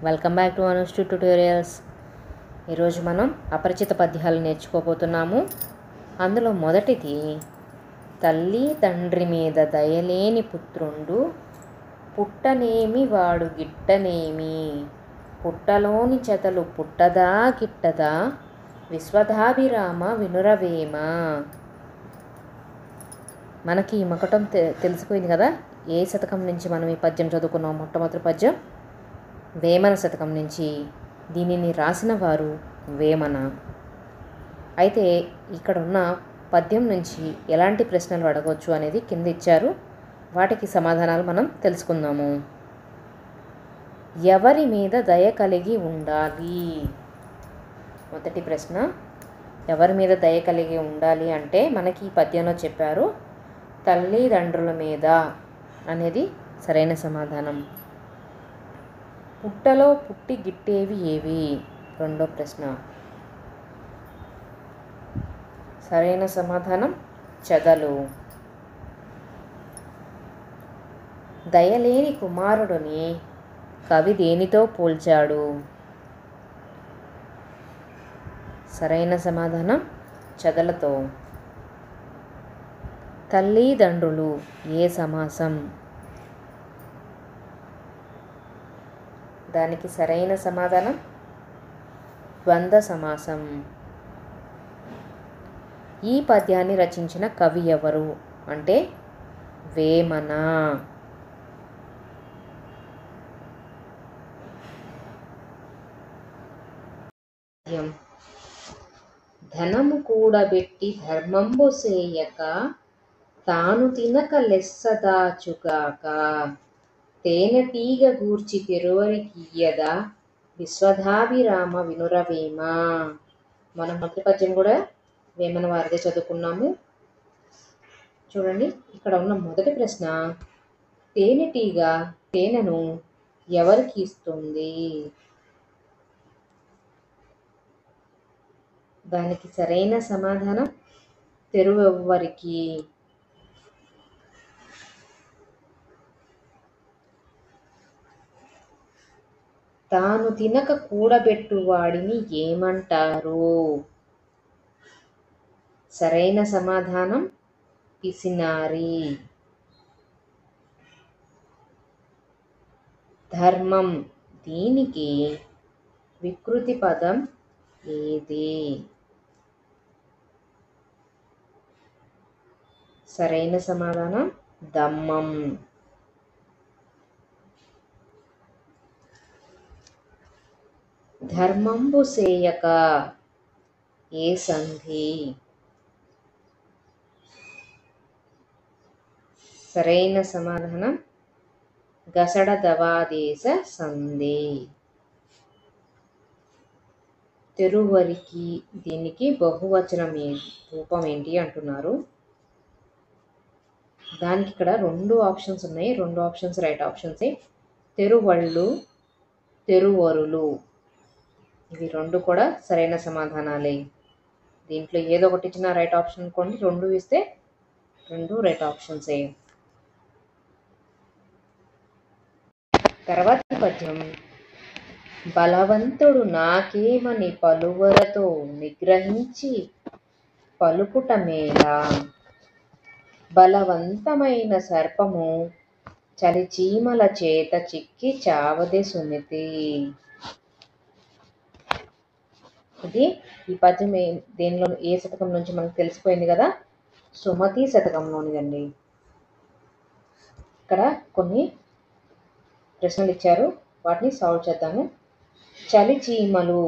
Welcome back to అనుష్టు tutorials. ఈరోజు మనం అపరిచిత పద్యాలు నేర్చుకోబోతున్నాము. అందులో మొదటిది, తల్లి తండ్రి మీద దయలేని పుత్రుండు, పుట్టనేమి వాడు గిట్టనేమి, పుట్టలోని చెతలు పుట్టదా గిట్టదా, విశ్వదాభిరామ వినురవేమ. మనకి ఈ మకటం తెలిసిపోయింది కదా. ఏ శతకం నుంచి మనం ఈ పద్యం చదువుకున్నాం? మొట్టమొదటి పద్యం వేమన శతకం నుంచి. దీనిని రాసిన వారు వేమన. అయితే ఇక్కడ ఉన్న పద్యం నుంచి ఎలాంటి ప్రశ్నలు అడగవచ్చు అనేది కింద ఇచ్చారు. వాటికి సమాధానాలు మనం తెలుసుకుందాము. ఎవరి మీద దయ కలిగి ఉండాలి? మొదటి ప్రశ్న, ఎవరి మీద దయ కలిగి ఉండాలి అంటే మనకి ఈ పద్యంలో చెప్పారు, తల్లిదండ్రుల మీద అనేది సరైన సమాధానం. పుట్టలో పుట్టి గిట్టేవి ఏవి? రెండో ప్రశ్న. సరైన సమాధానం చెదలు. దయలేని కుమారుడిని కవి దేనితో పోల్చాడు? సరైన సమాధానం చెదలతో. తల్లిదండ్రులు ఏ సమాసం? దానికి సరైన సమాధానం ద్వంద్వ సమాసం. ఈ పద్యాన్ని రచించిన కవి ఎవరు అంటే వేమన. ధనము కూడబెట్టి ధర్మంబు సేయక, తాను తినక లెస్స దాచుగాక, తేనెటీగ గూర్చి తెరువరికియ్యదా, విశ్వదాభిరామ వినురవేమ. మనం మొదటి పద్యం కూడా వేమన వారిదే చదువుకున్నాము. చూడండి, ఇక్కడ ఉన్న మొదటి ప్రశ్న, తేనెటీగ తేనెను ఎవరికి ఇస్తుంది? దానికి సరైన సమాధానం తెరువెవ్వరికి. తాను తినక కూడబెట్టువాడిని ఏమంటారు? సరైన సమాధానం పిసినారి. ధర్మం, దీనికి వికృతి పదం ఏది? సరైన సమాధానం దమ్మం. ధర్మంబు సేయక ఏ సంధి? సరైన సమాధానం గసడ దవాదేశ సంధి. తెరువరికి, దీనికి బహువచనం రూపం ఏంటి అంటున్నారు. దానికి ఇక్కడ రెండు ఆప్షన్స్ ఉన్నాయి. రెండు ఆప్షన్స్ రైట్ ఆప్షన్సే. తెరువళ్ళు, తెరువరులు, ఇవి రెండు కూడా సరైన సమాధానాలే. దీంట్లో ఏదో ఒకటి ఇచ్చిన రైట్ ఆప్షన్ అనుకోండి, రెండు ఇస్తే రెండు రైట్ ఆప్షన్సే. తర్వాత పద్యం, బలవంతుడు నాకేమని పలువరతో నిగ్రహించి పలుకుట మేలా, బలవంతమైన సర్పము చలిచీమల చేత చిక్కి చావదే సుమతి. ఇది ఈ పద్యం దేనిలో, ఏ శతకం నుంచి మనకు తెలిసిపోయింది కదా, సుమతి శతకంలోనిదండి. ఇక్కడ కొన్ని ప్రశ్నలు ఇచ్చారు, వాటిని సాల్వ్ చేద్దాము. చలిచీమలు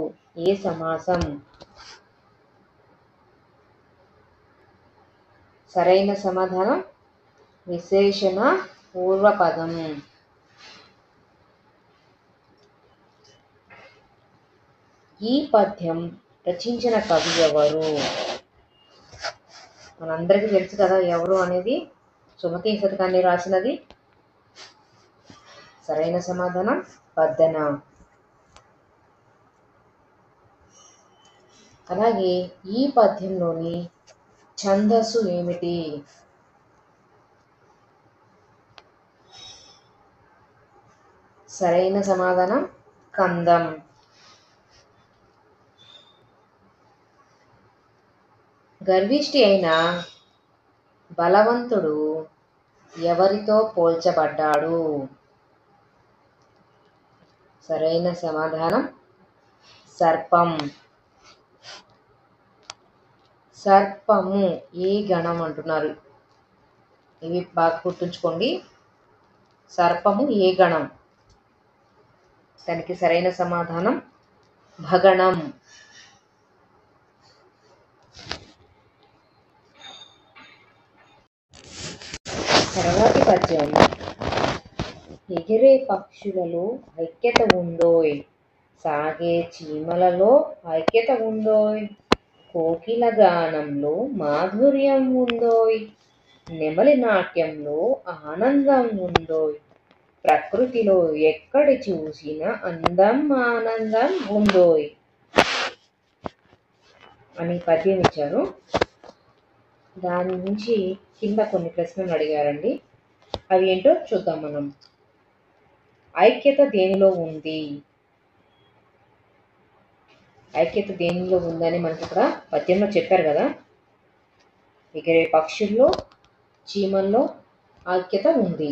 ఏ సమాసం? సరైన సమాధానం విశేషణ పూర్వపదం. ఈ పద్యం రచించిన కవి ఎవరు? మనందరికీ తెలుసు కదా ఎవరు అనేది. సుమతి శతకాన్ని రాసినది సరైన సమాధానం బద్దెన. అలాగే ఈ పద్యంలోని ఛందస్సు ఏమిటి? సరైన సమాధానం కందం. గర్విష్టి అయిన బలవంతుడు ఎవరితో పోల్చబడ్డాడు? సరైన సమాధానం సర్పం. సర్పము ఏ గణం అంటున్నారు? ఇవి బాగా గుర్తుంచుకోండి. సర్పము ఏ గణం? దానికి సరైన సమాధానం భగణం. తర్వాతి పద్యం. ఎగిరే పక్షులలో ఐక్యత ఉందోయ్, సాగే చీమలలో ఐక్యత ఉందోయ్, కోకిల గానంలో మాధుర్యం ఉందోయ్, నెమలి నాట్యంలో ఆనందం ఉందోయ్, ప్రకృతిలో ఎక్కడి చూసిన అందం ఆనందం ఉందోయ్ అని పద్యం ఇచ్చారు. దాని నుంచి కింద కొన్ని ప్రశ్నలు అడిగారండి. అవి ఏంటో చూద్దాం మనం. ఐక్యత దేనిలో ఉంది? ఐక్యత దేనిలో ఉందని మనకి ఇక్కడ పద్యంలో చెప్పారు కదా. ఎగిరే పక్షుల్లో, చీమల్లో ఐక్యత ఉంది.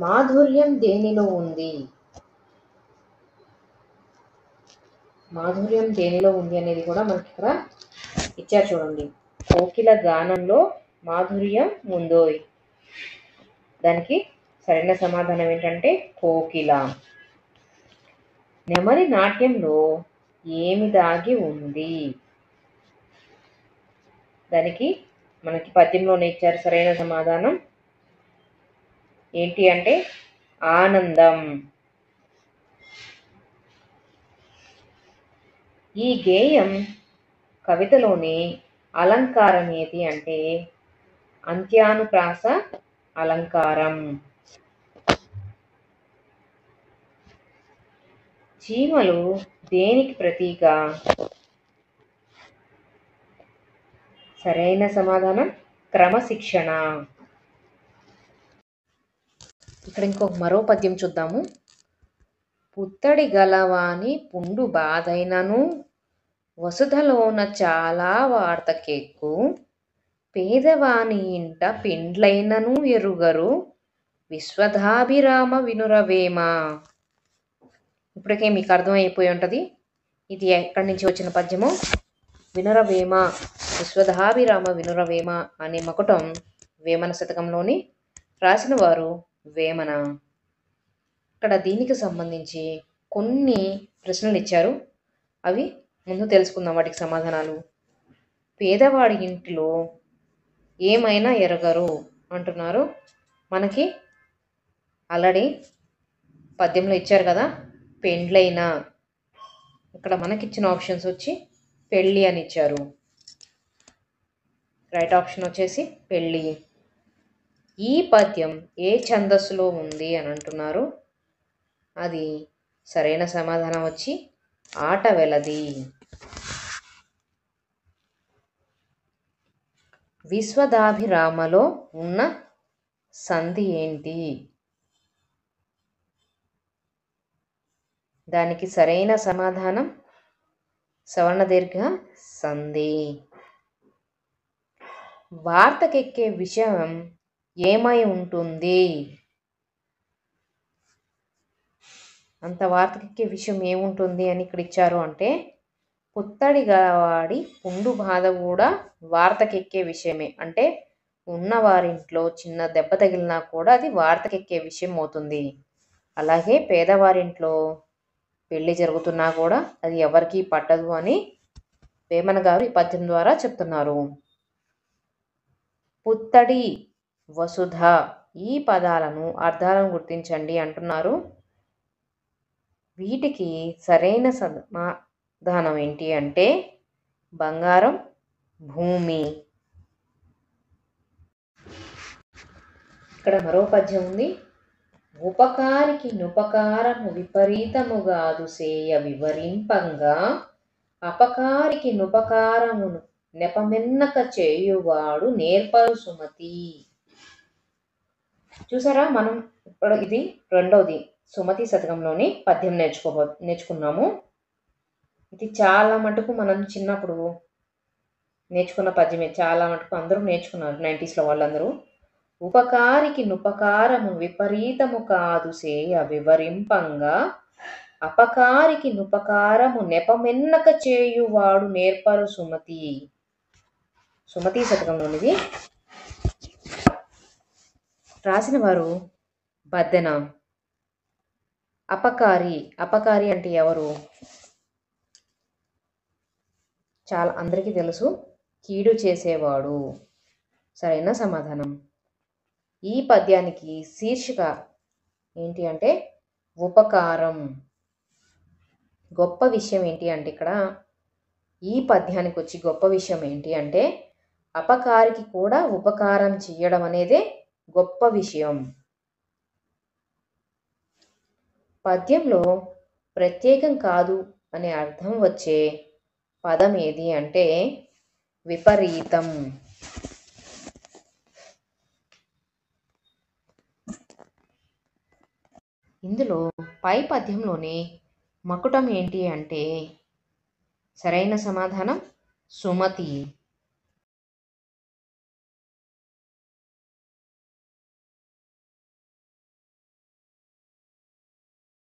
మాధుర్యం దేనిలో ఉంది? మాధుర్యం దేనిలో ఉంది అనేది కూడా మనకి ఇక్కడ ఇచ్చారు చూడండి. కోకిల గానంలో మాధుర్యం ఉందోయ్. దానికి సరైన సమాధానం ఏంటంటే కోకిల. నెమలి నాట్యంలో ఏమి దాగి ఉంది? దానికి మనకి పద్యంలోనే ఇచ్చారు సరైన సమాధానం ఏంటి అంటే ఆనందం. ఈ గేయం కవితలోని అలంకారం ఏది అంటే అంత్యానుప్రాస అలంకారం. చీమలు దేనికి ప్రతీక? సరైన సమాధానం క్రమశిక్షణ. ఇక్కడ మరో పద్యం చూద్దాము. పుత్తడి గలవాని పుండు బాధైనను వసుధలోన చాలా వార్తకెక్కు, పేదవాని ఇంట పెండ్లైనను ఎరుగరు, విశ్వదాభిరామ వినురవేమ. ఇప్పటికే మీకు అర్థమైపోయి ఉంటుంది ఇది ఎక్కడి నుంచి వచ్చిన పద్యమో. వినురవేమ, విశ్వదాభిరామ వినురవేమ అనే మకుటం వేమన శతకంలోని రాసిన వారు వేమన. ఇక్కడ దీనికి సంబంధించి కొన్ని ప్రశ్నలు ఇచ్చారు. అవి ముందు తెలుసుకుందాం, వాటికి సమాధానాలు. పేదవాడి ఇంటిలో ఏమైనా ఎరగరు అంటున్నారు. మనకి ఆల్రెడీ పద్యంలో ఇచ్చారు కదా పెండ్లైనా. ఇక్కడ మనకిచ్చిన ఆప్షన్స్ వచ్చి పెళ్ళి అని ఇచ్చారు. రైట్ ఆప్షన్ వచ్చేసి పెళ్ళి. ఈ పద్యం ఏ ఛందస్సులో ఉంది అని అంటున్నారు. అది సరైన సమాధానం వచ్చి ఆటవెలది. విశ్వదాభిరామలో ఉన్న సంధి ఏంటి? దానికి సరైన సమాధానం సవర్ణదీర్ఘ సంధి. వార్తకెక్కే విషయం ఏమై ఉంటుంది? అంత వార్తకెక్కే విషయం ఏముంటుంది అని ఇక్కడ ఇచ్చారు అంటే పుత్తడి గలవాడి పుండు బాధ కూడా వార్తకెక్కే విషయమే. అంటే ఉన్నవారింట్లో చిన్న దెబ్బ తగిలినా కూడా అది వార్తకెక్కే విషయం అవుతుంది. అలాగే పేదవారింట్లో పెళ్లి జరుగుతున్నా కూడా అది ఎవరికీ పట్టదు అని వేమన గారు ఈ పద్యం ద్వారా చెప్తున్నారు. పుత్తడి, వసుధ ఈ పదాలను అర్థాలను గుర్తించండి అంటున్నారు. వీటికి సరైన సమాధానం ఏంటి అంటే బంగారం, భూమి. ఇక్కడ మరో పద్యం ఉంది. ఉపకారికి నుపకారము విపరీతముగాదు సేయ వివరింపంగా, అపకారికి నుపకారమును నెపమెన్నక చేయువాడు నేర్పరు సుమతి. చూసారా, మనం ఇప్పుడు ఇది రెండోది. సుమతి శతకంలోని పద్యం నేర్చుకున్నాము. ఇది చాలా మటుకు మనం చిన్నప్పుడు నేర్చుకున్న పద్యమే. చాలా మటుకు అందరూ నేర్చుకున్నారు 90స్‌లో వాళ్ళందరూ. ఉపకారికి నుపకారము విపరీతము కాదు సేయ వివరింపంగా అపకారికి నుపకారము నెపమెన్నక చేయువాడు నేర్పరు సుమతి. సుమతి శతకంలోనిది. రాసిన వారు బద్దెన. అపకారి అంటే ఎవరు? చాలా అందరికీ తెలుసు, కీడు చేసేవాడు. సరైన సమాధానం. ఈ పద్యానికి శీర్షిక ఏంటి అంటే ఉపకారం. గొప్ప విషయం ఏంటి అంటే ఇక్కడ ఈ పద్యానికి వచ్చి గొప్ప విషయం ఏంటి అంటే అపకారికి కూడా ఉపకారం చేయడం అనేదే గొప్ప విషయం. పద్యంలో ప్రత్యేకం కాదు అనే అర్థం వచ్చే పదం ఏది అంటే విపరీతం. ఇందులో పై పద్యంలోని మకుటం ఏంటి అంటే సరైన సమాధానం సుమతి.